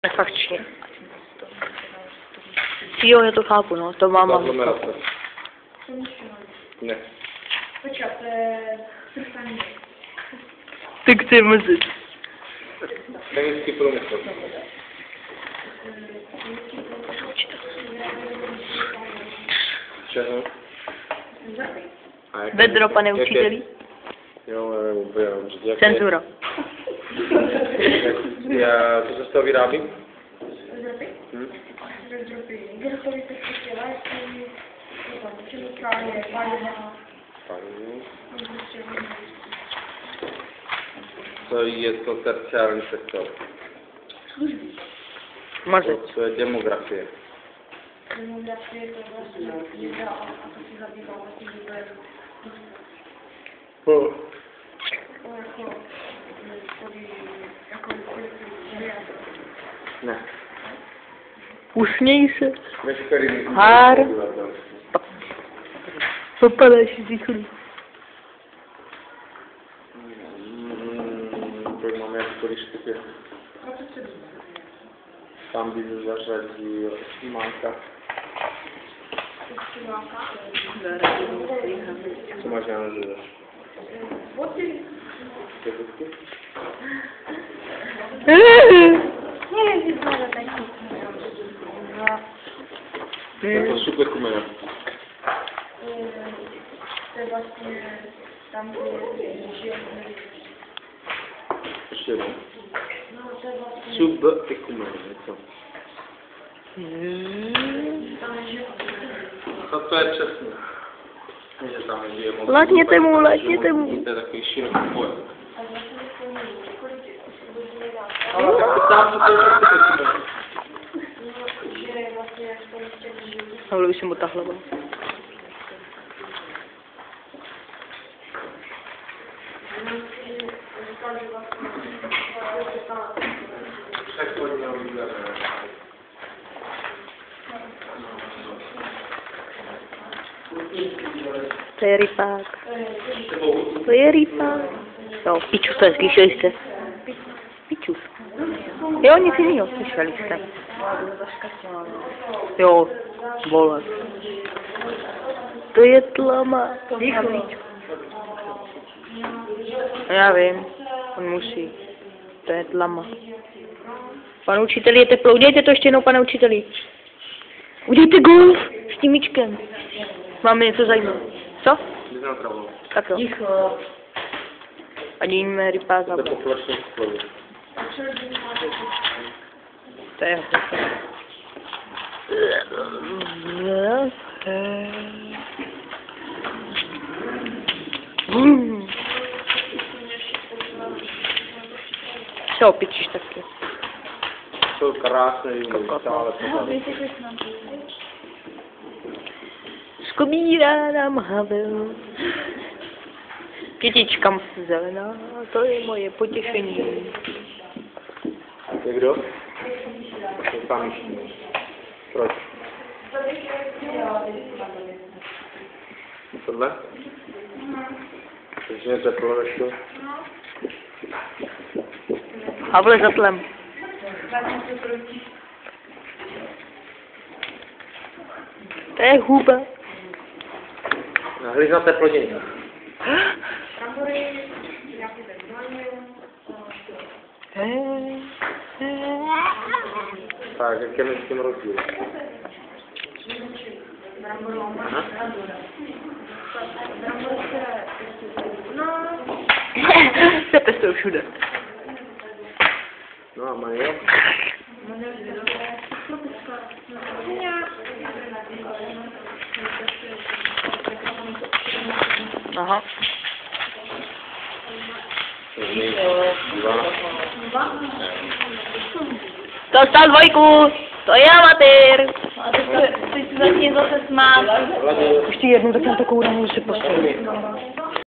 Nefakčně. Jo, já to chápu, no, to mám. Ne. Počkat, to je trstaný. Ty chci mrzit. Chemický průmysl. Čeho? Vedro, pane učiteli. Jo, já Cenzura. Co se z toho vyrábí? To je to terciární sektor. Mazec. To je demografie. Demografie to je vlastně věda a to se zabývá vlastně vývojem. Ne. Usměj se. Veškerý Hár. Popadáš z východu. Kolik máme jako lišky? Tam by se zařadil máka. Co máš na noze? Boty. Je to super kumena. To je vlastně tam, kde žije. Ještě jednou. No, to je vlastně... Subekumena, něco. Tam žije. Co to je přesně? Že tam žije moc. Letněte mu, letněte mu. To je takový široký pojem. A vlastně to je kolik je dá. Ale tak tam to je subekumena. Že vlastně jak to ještě žije. Ale už jsem mu ta hlava. To je rypák. To je rypák. Jo, pičus, to je, slyšeli jste? Pičus. Jo, nic jiného, slyšeli jste. Jo, vole. To je tlama. Já vím, on musí. To je tlama. Pane učiteli, je teplo. Udělejte to ještě jednou, pane učiteli. Udělejte golf s tím míčkem. Máme něco zajímavého. Co? Tak jo. Ticho. A díme rypáka. To je populační slovo. To je se opičíš taky. Jsou krásné jůny, stále pořád. Skobírá nám havel. Kytička zelená, to je moje potěšení. Je kdo? To je samičný. Proč? Tohle? Takže je teplo ještě? Havle za tlem. To je huba. Hliz na teplodění. Tak, jak je mezi tím rozdíl? Se pestují všude. No a majo? Aha. Dostal dvojku, to je amatér. Ty se zatím zase smál. Ještě jednou, tak jsem takovou nemůžu si postavit.